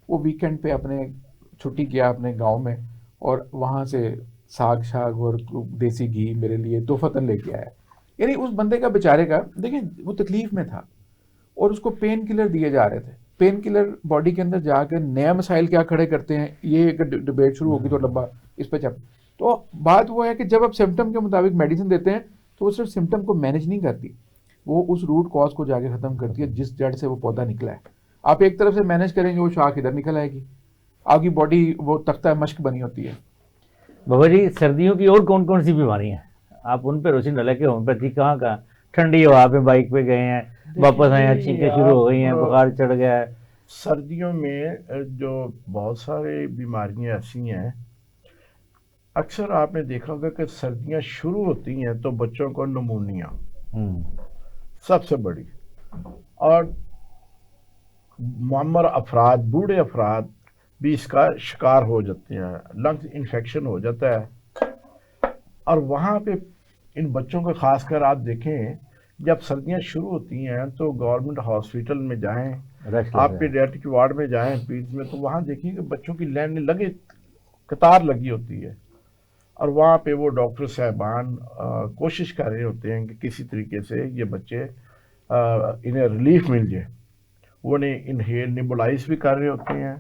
वो वीकेंड पे अपने छुट्टी किया अपने गाँव में और वहाँ से साग शाग और देसी घी मेरे लिए तोहफतन लेके आया। यानी उस बंदे का बेचारे का, देखें वो तकलीफ में था और उसको पेन किलर दिए जा रहे थे। पेन किलर बॉडी के अंदर जाकर नया मसाइल क्या खड़े करते हैं, ये एक डिबेट शुरू होगी तो लंबा इस पर चल। तो बात वो है कि जब आप सिम्टम के मुताबिक मेडिसिन देते हैं तो वो सिर्फ सिम्टम को मैनेज नहीं करती, वो उस रूट कॉज को जाके ख़त्म करती है जिस जड़ से वो पौधा निकला है। आप एक तरफ से मैनेज करेंगे वो शाख इधर निकल आएगी, आपकी बॉडी वो तख्ता मश्क बनी होती है। बाबा जी सर्दियों की और कौन कौन सी बीमारी हैं, आप उन पर रोशनी डालें कि होम्योपैथी कहाँ कहाँ, ठंडी हवा पे बाइक पे गए हैं वापस आए हैं छींकें शुरू हो गई हैं, बुखार चढ़ गया है। सर्दियों में जो बहुत सारे बीमारियां ऐसी हैं, अक्सर आपने देखा होगा कि सर्दियां शुरू होती हैं तो बच्चों को नमूनिया सबसे बड़ी, और मुअम्मर अफराद, बूढ़े अफराद भी इसका शिकार हो जाते हैं, लंग्स इन्फेक्शन हो जाता है। और वहाँ पे इन बच्चों को खासकर आप देखें जब सर्दियाँ शुरू होती हैं तो गवर्नमेंट हॉस्पिटल में जाएं, आप पीडियाट्रिक वार्ड में जाएं पीड्स में, तो वहाँ देखिए कि बच्चों की लाइन लगे कतार लगी होती है और वहाँ पे वो डॉक्टर साहबान कोशिश कर रहे होते हैं कि किसी तरीके से ये बच्चे इन्हें रिलीफ मिल जाए। वो उन्हें इनहेल निबुलाइज भी कर रहे होते हैं,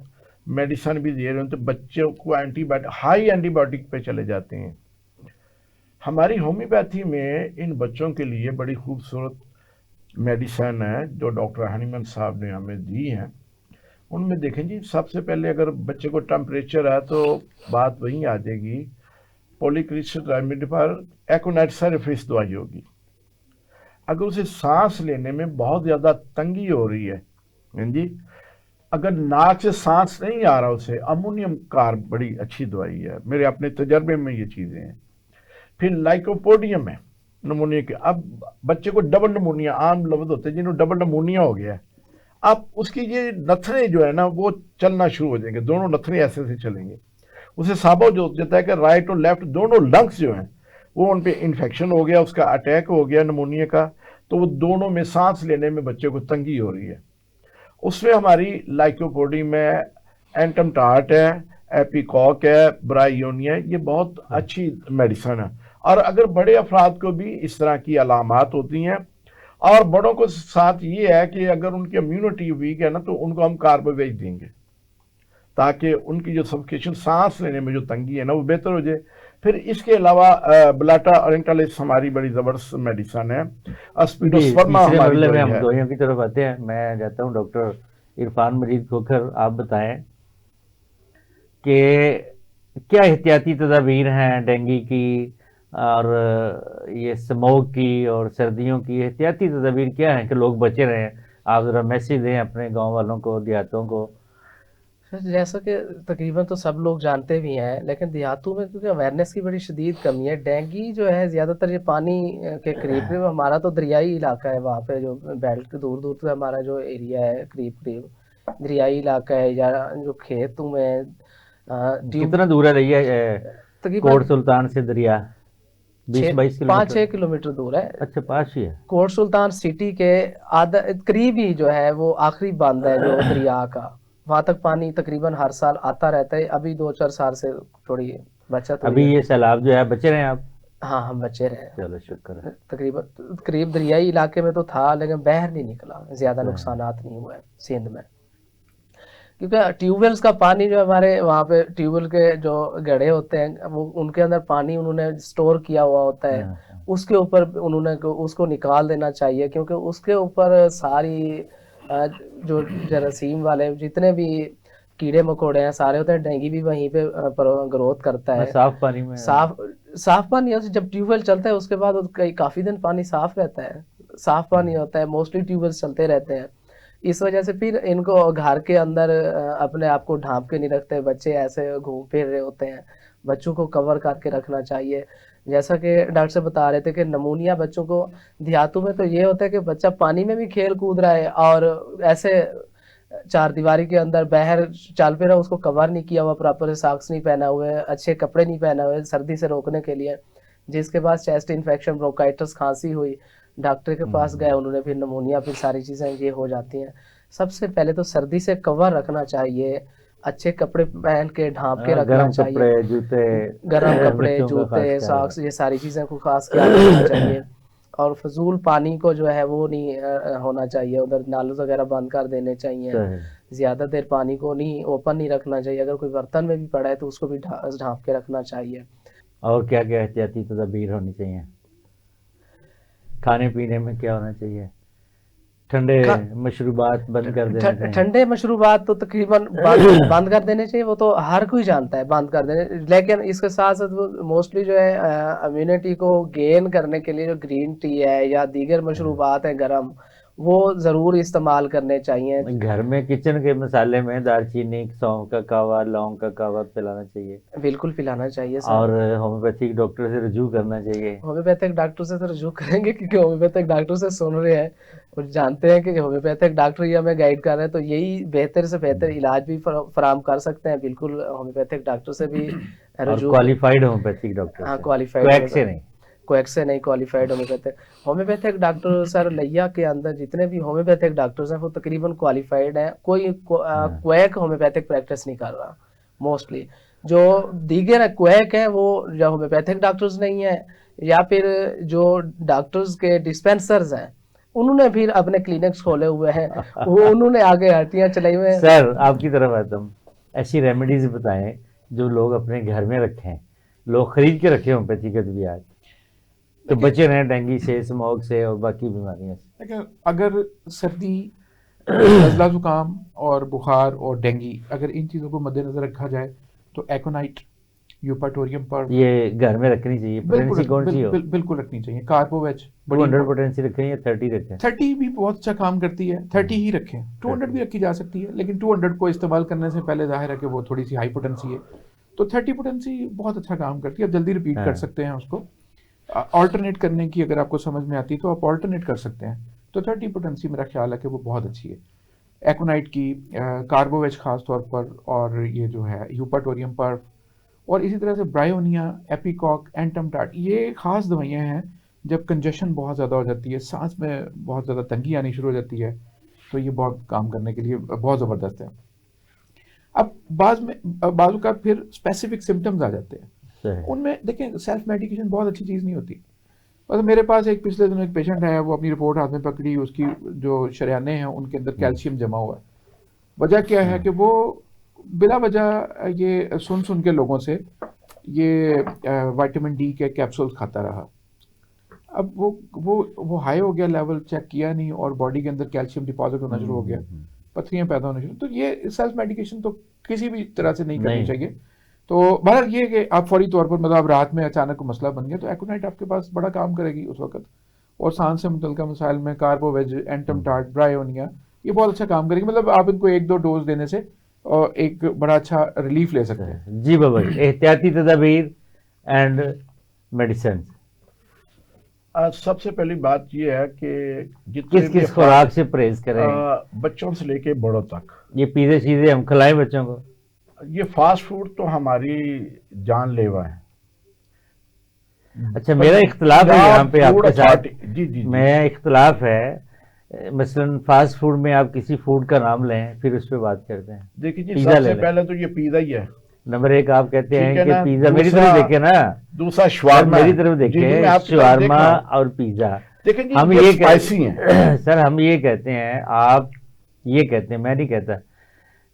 मेडिसिन भी दे रहे होते हैं, बच्चों को एंटीबायोटिक हाई एंटीबायोटिक पे चले जाते हैं। हमारी होम्योपैथी में इन बच्चों के लिए बड़ी खूबसूरत मेडिसिन है जो डॉक्टर हनीमन साहब ने हमें दी हैं। उनमें देखें जी, सबसे पहले अगर बच्चे को टेम्परेचर है तो बात वहीं आ जाएगी, पॉलीक्रिस्टल पर एकोनाइट सल्फेट दवाई होगी। अगर उसे सांस लेने में बहुत ज़्यादा तंगी हो रही है जी, अगर नाक से सांस नहीं आ रहा उसे, अमोनियम कार्ब बड़ी अच्छी दवाई है, मेरे अपने तजर्बे में ये चीज़ें हैं। फिर लाइकोपोडियम है नमूनिया के, अब बच्चे को डबल नमूनिया, आम लफ्ज होते हैं जिन्होंने डबल नमूनिया हो गया है, अब उसकी ये नथने जो है ना वो चलना शुरू हो जाएंगे, दोनों नथने ऐसे से चलेंगे। उसे साबित हो जाता है कि राइट और लेफ्ट दोनों लंग्स जो हैं वो उन पे इन्फेक्शन हो गया, उसका अटैक हो गया नमूनिया का, तो वो दोनों में सांस लेने में बच्चे को तंगी हो रही है। उसमें हमारी लाइकोपोडियम है, एंटमटार्ट है, एपिकॉक है, ब्रायोनिया है, ये बहुत अच्छी मेडिसिन है। और अगर बड़े अफराद को भी इस तरह की अलामात होती हैं, और बड़ों को साथ ये है कि अगर उनकी इम्यूनिटी वीक है ना तो उनको हम कार्बोवेज देंगे ताकि उनकी जो सफोकेशन, सांस लेने में जो तंगी है ना वो बेहतर हो जाए। फिर इसके अलावा ब्लाटा ओरिएंटालिस हमारी बड़ी ज़बरदस्त मेडिसन है। अस्पिडोस्पर्मा हमारी में हम दवाइयों की तरफ आते हैं। मैं जाता हूँ डॉक्टर इरफान मजीद खोखर, आप बताएं कि क्या एहतियाती तदाबीर हैं डेंगू की और ये स्मोक की और सर्दियों की एहतियाती तदाबीर क्या हैं कि लोग बचे रहें? आप ज़रा मैसेज दें अपने गांव वालों को, देहातों को। जैसा कि तकरीबन तो सब लोग जानते भी हैं, लेकिन देहातों में क्योंकि अवेयरनेस की बड़ी शदीद कमी है। डेंगू जो है ज़्यादातर ये पानी के करीब, हमारा तो दरियाई इलाका है, वहाँ पे जो बेल्ट दूर दूर तक हमारा जो एरिया है करीब करीब दरियाई इलाका है, या जो खेतों में कितना दूर है रही है कोट सुल्तान से दरिया? 20-22 किलोमीटर, 5-6 किलोमीटर दूर है। अच्छा, पास ही है। कोट सुल्तान सिटी के आधा करीब ही जो है वो आखिरी बांध है जो दरिया का, वहाँ तक पानी तकरीबन हर साल आता रहता है। अभी 2-4 साल से थोड़ी बचत अभी हुई है। ये सैलाब जो है बचे रहे आप? हाँ हम बचे रहे हैं। चलो शुक्र है। तकरीबन करीब दरियाई इलाके में तो था, लेकिन बाहर नहीं निकला, ज्यादा नुकसानात नहीं हुए सिंध में। क्योंकि ट्यूबवेल्स का पानी जो हमारे वहाँ पे ट्यूबवेल के जो गड्ढे होते हैं, वो उनके अंदर पानी उन्होंने स्टोर किया हुआ होता है, हाँ, उसके ऊपर उन्होंने उसको निकाल देना चाहिए, क्योंकि उसके ऊपर सारी जो जरासीम वाले जितने भी कीड़े मकोड़े हैं सारे होते हैं, डेंगू भी वहीं पे ग्रोथ करता मैं है। साफ पानी में साफ पानी है, जब ट्यूबवेल चलता है उसके बाद काफी दिन पानी साफ रहता है, साफ पानी होता है, मोस्टली ट्यूबवेल चलते रहते हैं। इस वजह से फिर इनको घर के अंदर अपने आप को ढांप के नहीं रखते, बच्चे ऐसे घूम फिर रहे होते हैं, बच्चों को कवर करके रखना चाहिए। जैसा कि डॉक्टर साहब बता रहे थे कि नमूनिया बच्चों को देहातों में तो ये होता है कि बच्चा पानी में भी खेल कूद रहा है और ऐसे चार दीवारी के अंदर बाहर चल पे रहा, उसको कवर नहीं किया हुआ, प्रॉपर सॉक्स नहीं पहना हुए, अच्छे कपड़े नहीं पहने हुए सर्दी से रोकने के लिए, जिसके बाद चेस्ट इन्फेक्शन, ब्रोंकाइटिस, खांसी हुई, डॉक्टर के पास गए, उन्होंने फिर नमूनिया, फिर सारी चीज़ें ये हो जाती हैं। सबसे पहले तो सर्दी से कवर रखना चाहिए, अच्छे कपड़े पहन के ढांप के रखना गर्म चाहिए, कपड़े, जूते, गर्म कपड़े, बच्चों का खास जूते, ख्याल सॉक्स, ये सारी चीज़ें को खास ख्याल रखना चाहिए। और फजूल पानी को जो है वो नहीं होना चाहिए, उधर नाले वगैरह बंद कर देने चाहिए, सही। ज़्यादा देर पानी को नहीं ओपन नहीं रखना चाहिए, अगर कोई बर्तन में भी पड़ा है तो उसको भी ढांप के रखना चाहिए। और क्या क्या एहतियाती तदबीर होनी चाहिए? खाने पीने में क्या होना चाहिए? ठंडे मशरूबात बंद कर देने चाहिए? ठंडे मशरूबात तो तकरीबन बंद कर देने चाहिए, वो तो हर कोई जानता है बंद कर देने, लेकिन इसके साथ साथ वो मोस्टली जो है इम्यूनिटी को गेन करने के लिए जो ग्रीन टी है या दीगर मशरूबात है गर्म, वो ज़रूर इस्तेमाल करने चाहिए। घर में किचन के मसाले में दालचीनी, सौंफ का कावा, लौंग का कावा पिलाना चाहिए, बिल्कुल पिलाना चाहिए सर। और होम्योपैथिक डॉक्टर से रजू करना चाहिए। होम्योपैथिक डॉक्टर से तो रजू करेंगे, क्योंकि होम्योपैथिक डॉक्टर से सुन रहे हैं और जानते हैं कि होम्योपैथिक डॉक्टर ही हमें गाइड कर रहे हैं, तो यही बेहतर से बेहतर इलाज भी फराहम कर सकते हैं। बिल्कुल होम्योपैथिक डॉक्टर से भी और रजू, क्वालिफाइड होम्योपैथिक डॉक्टर हाँ से, क्वालिफाइड, क्वैक से नहीं। क्वैक से नहीं, क्वालिफाइड होम्योपैथिक डॉक्टर सर लिया के अंदर जितने भी होम्योपैथिक डॉक्टर्स हैं वो तकरीबन क्वालिफाइड हैं, कोई क्वैक होम्योपैथिक प्रैक्टिस नहीं कर रहा। मोस्टली जो दीगर क्वैक है वो या होम्योपैथिक डॉक्टर्स नहीं है, या फिर जो डॉक्टर्स के डिस्पेंसर्स हैं उन्होंने फिर अपने क्लिनिक्स खोले हुए हैं, वो उन्होंने आगे हट्टियां चलाई हुए हैं। सर आपकी तरफ आता हूँ, ऐसी रेमेडीज बताएं जो लोग अपने घर में रखें, लोग खरीद के रखे होम्योपैथी के अद्वियात, तो बचे रहें डेंगू से, स्मोक से और बाकी बीमारियों से। देखिए, अगर सर्दी, नज़ला जुकाम और बुखार और डेंगू, अगर इन चीज़ों को मद्देनजर रखा जाए तो एकोनाइट, यूपाटोरियम पर ये घर में रखनी चाहिए। पोटेंसी कौन सी हो? बिल्कुल रखनी चाहिए। कार्बोवेज 200 पोटेंसी रखें या 30 रखें? 30 भी बहुत अच्छा काम करती है, 30 ही रखें। 200 भी रखी जा सकती है, लेकिन 200 को इस्तेमाल करने से पहले जाहिर है कि वो थोड़ी सी हाई पोटेंसी है, तो 30 पोटेंसी बहुत अच्छा काम करती है। आप जल्दी रिपीट कर सकते हैं उसको। ऑल्टरनेट करने की अगर आपको समझ में आती है तो आप ऑल्टरनेट कर सकते हैं। तो 30 पोटेंसी मेरा ख्याल है कि वो बहुत अच्छी है। एकोनाइट की, कार्बोवेज खास तौर पर, और ये जो है यूपाटोरियम पर, और इसी तरह से ब्रायोनिया, एपिकॉक, एंटमटाट, ये खास दवाइयाँ हैं जब कंजेशन बहुत ज़्यादा हो जाती है, सांस में बहुत ज़्यादा तंगी आनी शुरू हो जाती है, तो ये बहुत काम करने के लिए बहुत ज़बरदस्त है। अब बाजू का फिर स्पेसिफिक सिम्टम्स आ जाते हैं, उनमें देखें सेल्फ मेडिकेशन बहुत अच्छी चीज़ नहीं होती। मतलब मेरे पास एक पिछले दिनों एक पेशेंट है, वो अपनी रिपोर्ट हाथ में पकड़ी, उसकी जो शरियाने हैं उनके अंदर कैल्शियम जमा हुआ है। वजह क्या है कि वो बिला वजह ये सुन के लोगों से ये विटामिन डी के कैप्सूल्स खाता रहा। अब वो हाई हो गया, लेवल चेक किया नहीं, और बॉडी के अंदर कैल्शियम डिपॉजिट होना शुरू हो गया, पथरियाँ पैदा होना शुरू। तो ये सेल्फ मेडिकेशन तो किसी भी तरह से नहीं करनी चाहिए। तो बहरहाल ये कि आप फौरी तौर पर, मतलब रात में अचानक को मसला बन गया, तो एकोनाइट आपके पास बड़ा काम करेगी उस वक्त। और सांस से मुतल्लिका मसाइल में कार्बोवेज, एंटमटाट, ब्रायोनिया, ये बहुत अच्छा काम करेगी। मतलब आप इनको 1-2 डोज देने से और एक बड़ा अच्छा रिलीफ ले सकते हैं। जी बाबा, एहतियाती तदाबीर एंड मेडिसिन। सबसे पहली बात यह है कि जितने किस खुराक से परहेज करें? बच्चों से लेके बड़ों तक। ये पीजे चीजें हम खिलाएं बच्चों को? ये फास्ट फूड तो हमारी जानलेवा है। अच्छा, मेरा इख्तलाफ है यहाँ पे आपके साथ। जी। मैं इख्तलाफ है, मसलन फास्ट फूड में आप किसी फूड का नाम लें फिर उस पर बात करते हैं। देखिए जी, पिज़्ज़ा ले सबसे लें। पहले तो ये पिज़्ज़ा ही है। नंबर एक आप कहते ठीक हैं है कि ना? पिज्जा, मेरी दूसरा- तरफ देखे ना, दूसरा और शवारमा मेरी है। तरफ जी, जी, मैं देखे आपकी तरफ देख शवारमा रहा हूँ। और पिज्जा। देखें जी, हम ये ये स्पाइसी हैं। सर हम ये कहते हैं, आप ये कहते हैं, मैं नहीं कहता,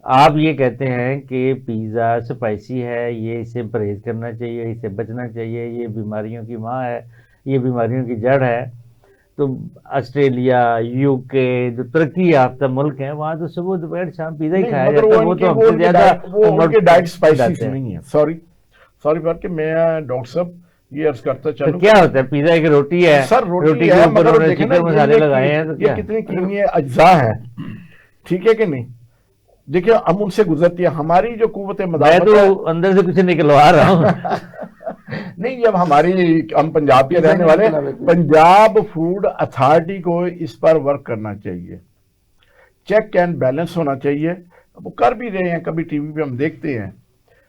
आप ये कहते हैं कि पिज़्ज़ा स्पाइसी है, ये इसे परहेज करना चाहिए, इसे बचना चाहिए, ये बीमारियों की माँ है, ये बीमारियों की जड़ है। तो ऑस्ट्रेलिया, यूके जो तरक्की याफ्ता मुल्क हैं, वहाँ तो सुबह दोपहर शाम पिज़्ज़ा ही नहीं, खाया मगर जाता है। वो तो हमसे ज़्यादा वो उनके डाइट स्पाइसी जाते हैं। नहीं है। सॉरी फॉर कि मैं डॉक्टर साहब ये अर्ज करता तो चलूं। क्या होता है, पिज़्ज़ा एक रोटी है, सर रोटी के है, ऊपर मगर उन्होंने देखें ना, चिकन मसाले लगाए हैं, तो ये क्या कितनी कीमती अज्जा है, ठीक है कि नहीं? देखिए हम उनसे गुजरती है हमारी जो कुव्वत मैं मदाफत तो है। अंदर से कुछ निकलवा रहा हूँ। नहीं, जब हम पंजाब के रहने वाले, पंजाब फूड अथॉरिटी को इस पर वर्क करना चाहिए, चेक एंड बैलेंस होना चाहिए। वो कर भी रहे हैं, कभी टीवी पे हम देखते हैं,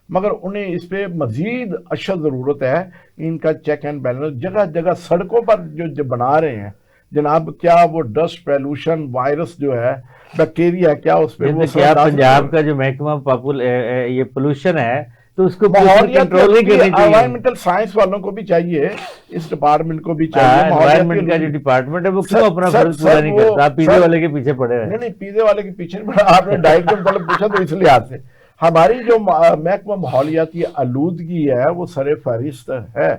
मगर उन्हें इस पे मजीद अशद ज़रूरत है। इनका चेक एंड बैलेंस जगह जगह सड़कों पर जो बना रहे हैं जनाब, क्या वो डस्ट पॉल्यूशन वायरस जो है, बैक्टीरिया, क्या उस पे वो क्या पंजाब का जो महकमा ये पोल्यूशन है, तो उसको कंट्रोल नहीं करनी चाहिए। एनवायरमेंटल साइंस वालों को भी चाहिए, इस डिपार्टमेंट को भी चाहिए। एनवायरमेंट का जो डिपार्टमेंट है वो क्यों अपना फर्ज पूरा नहीं करता? आप पिज़्ज़ा वाले के पीछे पड़े हैं। नहीं, पिज़्ज़ा वाले के पीछे नहीं पड़ा। आपने डाइट के मतलब पूछा तो इसलिए आपसे। हमारी जो महकमा माहौलियाती आलूदगी है वो सरे फहरिस्त है,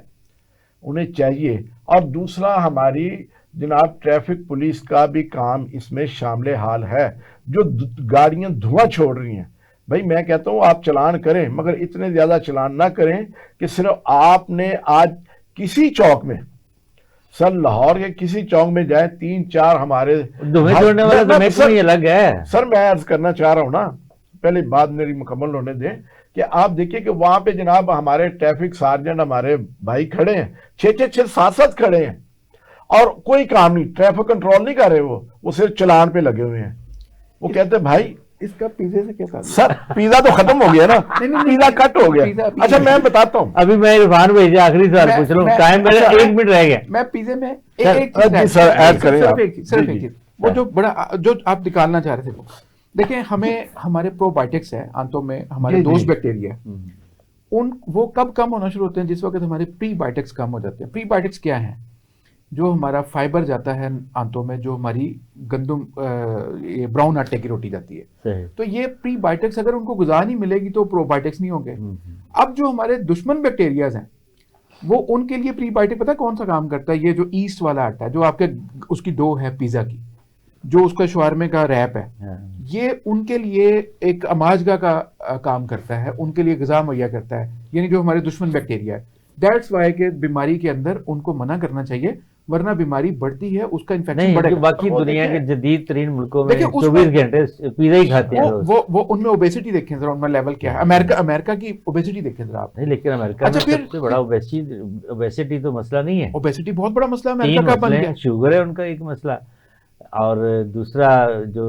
उन्हें चाहिए। और दूसरा हमारी जनाब ट्रैफिक पुलिस का भी काम इसमें शामिल हाल है। जो गाड़ियां धुआं छोड़ रही हैं, भाई मैं कहता हूं आप चलान करें, मगर इतने ज्यादा चलान ना करें कि सिर्फ आपने आज किसी चौक में, सर लाहौर के किसी चौक में जाए, 3-4 हमारे धुएं छोड़ने वाला तो महकमा ही अलग है। सर मैं अर्ज करना चाह रहा हूं ना, पहले बात मेरी मुकम्मल होने दें, कि आप देखिए कि वहां पे जनाब हमारे ट्रैफिक सार्जेंट हमारे भाई खड़े हैं, 6-6 7-7 खड़े हैं, और कोई काम नहीं, ट्रैफिक कंट्रोल नहीं कर रहे, वो सिर्फ चलान पे लगे हुए हैं। वो कहते हैं भाई इसका पिज्जे से क्या ताल्लुक? सर पिज्जा तो खत्म हो गया ना, पिज्जा कट हो गया। अच्छा मैं बताता हूँ, अभी मैं इरफान भाई से आखिरी सवाल पूछ रहा हूँ, टाइम मेरा 1 मिनट रह गया। मैं पिज्जे में सर ऐड करें आप। सिर्फ एक चीज, वो जो बड़ा जो आप निकालना चाह रहे थे, वो देखिए, हमें हमारे प्रोबायोटिक्स है आंतों में, हमारे दोस्त बैक्टीरिया है, वो कब कम होना शुरू होते हैं? जिस वक्त हमारे प्रीबायोटिक्स कम हो जाते हैं। प्रीबायोटिक्स क्या है? जो हमारा फाइबर जाता है आंतों में, जो हमारी गंदम ये ब्राउन आटे की रोटी जाती है, तो ये प्रीबायोटिक्स अगर उनको गुज़ा नहीं मिलेगी तो प्रोबायोटिक्स नहीं होंगे। अब जो हमारे दुश्मन बैक्टीरियाज हैं, वो उनके लिए प्रीबायोटिक पता है कौन सा काम करता है? ये जो ईस्ट वाला आटा है, जो आपके उसकी डो है पिज्जा की, जो उसका शवारमे का रैप है, ये उनके लिए एक अमाजगा का काम करता है, उनके लिए ग़िज़ा मुहैया करता है, यानी जो हमारे दुश्मन बैक्टीरिया है। दैट्स वाई के बीमारी के अंदर उनको मना करना चाहिए, वरना बीमारी बढ़ती है, उसका इन्फेक्शन बढ़ेगा। बाकी दुनिया के जदीद तरीन मुल्कों में देखिए, 24 घंटे पिज़्ज़ा ही खाते हैं लोग। वो उनमें ओबेसिटी देखें जरा, उनमें लेवल क्या है। अमेरिका की ओबेसिटी देखें जरा आप। नहीं, लेकिन अमेरिका में सबसे बड़ा ओबेसिटी तो मसला नहीं है। ओबेसिटी बहुत बड़ा मसला अमेरिका का बन गया। शुगर है उनका एक मसला, और दूसरा जो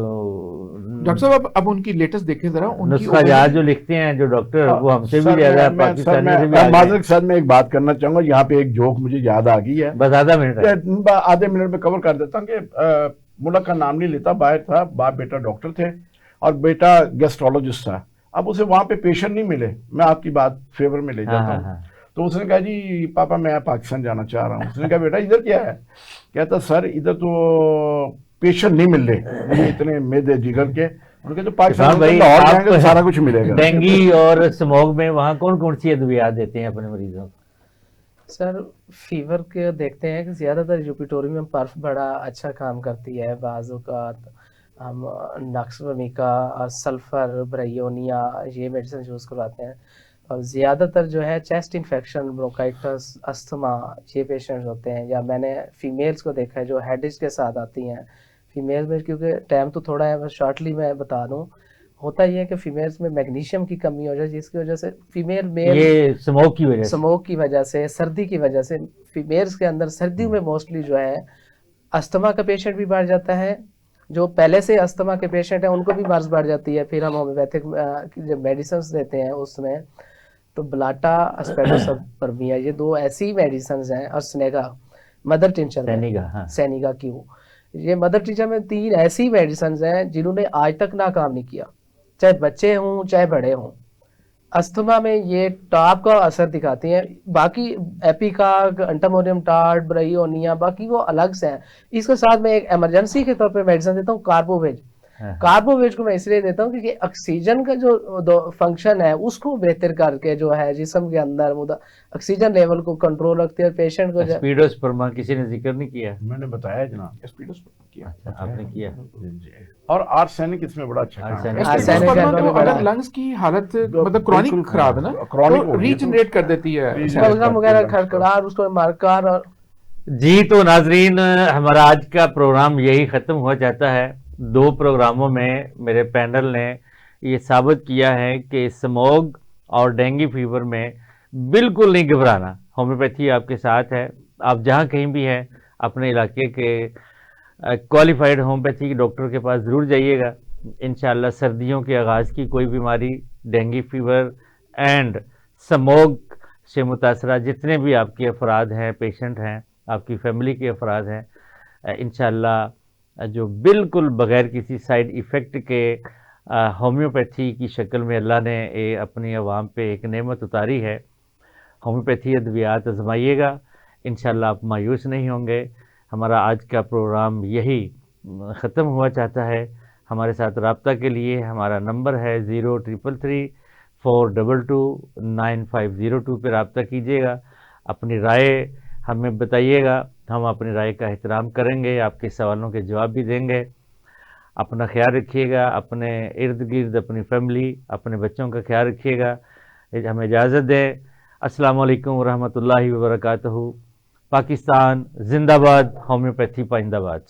डॉक्टर साहब अब उनकी लेटेस्ट देखें जरा, नुस्खाजात जो लिखते हैं जो डॉक्टर, वो हमसे भी ज्यादा पाकिस्तानी से भी आगे हैं। माजरत सर मैं एक बात करना चाहूंगा, यहाँ पे एक जोक मुझे याद आ गई है, बस आधा मिनट है। आधे मिनट में कवर कर देता हूँ कि मुल्क का नाम नहीं लेता, बाहर था, बाप बेटा डॉक्टर थे और बेटा गेस्ट्रोलॉजिस्ट था। अब उसे वहां पे पेशेंट नहीं मिले, मैं आपकी बात फेवर में ले जाता हूँ। तो उसने कहा जी पापा मैं पाकिस्तान जाना चाह रहा हूँ। उसने कहा बेटा इधर क्या है? कहता सर इधर तो पेशेंट नहीं मिल रहे, इतने मेदे जिगर के। उनके तो पाकिस्तान भाई और जाएंगे तो सारा कुछ मिलेगा। डेंगू और स्मोक में वहाँ कौन कौन सी अद्वियात देते हैं अपने मरीजों को? सर फीवर के देखते हैं कि ज़्यादातर यूपिटोरियम पर्फ बड़ा अच्छा काम करती है। बाज़ औक़ात हम नक्सवमिका और सल्फ़र ब्रायोनिया ये मेडिसिन यूज़ करवाते हैं। और ज़्यादातर जो है चेस्ट इन्फेक्शन, ब्रोंकाइटिस, अस्थमा ये पेशेंट्स होते हैं। या मैंने फ़ीमेल्स को देखा है जो हेडेज के साथ आती हैं। फीमेल में क्योंकि टाइम तो थोड़ा है, बस शॉर्टली मैं बता दूं, होता ही है कि फीमेल्स में मैग्नीशियम की कमी हो जाए, जिसकी वजह से फीमेल मेल ये स्मोक की वजह से सर्दी की वजह से फीमेल्स के अंदर सर्दियों में मोस्टली जो है अस्थमा का पेशेंट भी बढ़ जाता है। जो पहले से अस्थमा के पेशेंट हैं उनको भी मर्ज बढ़ जाती है। फिर हम होम्योपैथिक जो मेडिसिन देते हैं उसमें तो ब्लाटा एस्पेडोसल्फामिया ये दो ऐसी मेडिसिन हैं। और स्नेगा मदर टिंचर सैनिगा क्यू, ये मदर टीचर में 3 ऐसी मेडिसिन हैं जिन्होंने आज तक नाकाम नहीं किया, चाहे बच्चे हों चाहे बड़े हों। अस्थमा में ये टॉप का असर दिखाती हैं, बाकी एपिका, अंटामोनियम टार्ट, ब्रायोनिया, बाकी वो अलग से हैं। इसके साथ मैं एक इमरजेंसी के तौर पे मेडिसिन देता हूँ, कार्बोवेज। कार्बोवेज को मैं इसलिए देता हूँ क्योंकि ऑक्सीजन का जो फंक्शन है उसको बेहतर करके जो है जिस्म के अंदर ऑक्सीजन लेवल को कंट्रोल रखती है। पेशेंट को स्पीडोस्पर्मा किसी ने जिक्र नहीं किया? मैंने बताया जनाब, स्पीडोस्पर्मा किया। अच्छा, आपने किया। और आर्सेनिक इसमें बड़ा अच्छा काम है। स्पीडोस्पर्मा तो अगर लंग्स की हालत मतलब क्रॉनिक खराब है ना, क्रॉनिक तो रीजनरेट कर देती है बलगम वगैरह खड़खड़ाहट, उसको मार्कर। और जी, तो नाजरीन, हमारा आज का प्रोग्राम यही ख़त्म हो जाता है। 2 प्रोग्रामों में मेरे पैनल ने ये साबित किया है कि स्मोक और डेंगू फीवर में बिल्कुल नहीं घबराना। होम्योपैथी आपके साथ है। आप जहाँ कहीं भी हैं अपने इलाके के क्वालिफाइड होम्योपैथी डॉक्टर के पास ज़रूर जाइएगा। इंशाल्लाह सर्दियों के आगाज़ की कोई बीमारी, डेंगू फीवर एंड स्मोक से मुतासरा जितने भी आपके अफराद हैं, पेशेंट हैं, आपकी फैमिली के अफराद हैं, इंशाल्लाह जो बिल्कुल बग़ैर किसी साइड इफ़ेक्ट के होम्योपैथी की शक्ल में अल्लाह ने अपनी आवाम पे एक नेमत उतारी है। होम्योपैथी अद्वियात आजमाइएगा, इंशाल्लाह आप मायूस नहीं होंगे। हमारा आज का प्रोग्राम यही ख़त्म हुआ चाहता है। हमारे साथ रब्ता के लिए हमारा नंबर है 0333422952 पर रब्ता कीजिएगा। अपनी राय हमें बताइएगा, हम अपनी राय का एहतराम करेंगे, आपके सवालों के जवाब भी देंगे। अपना ख्याल रखिएगा, अपने इर्द गिर्द अपनी फैमिली, अपने बच्चों का ख्याल रखिएगा। हमें इजाज़त दें। अस्सलाम वालेकुम वरहमतुल्लाहि वबरकातुहू। पाकिस्तान जिंदाबाद, होम्योपैथी पाइंदाबाद।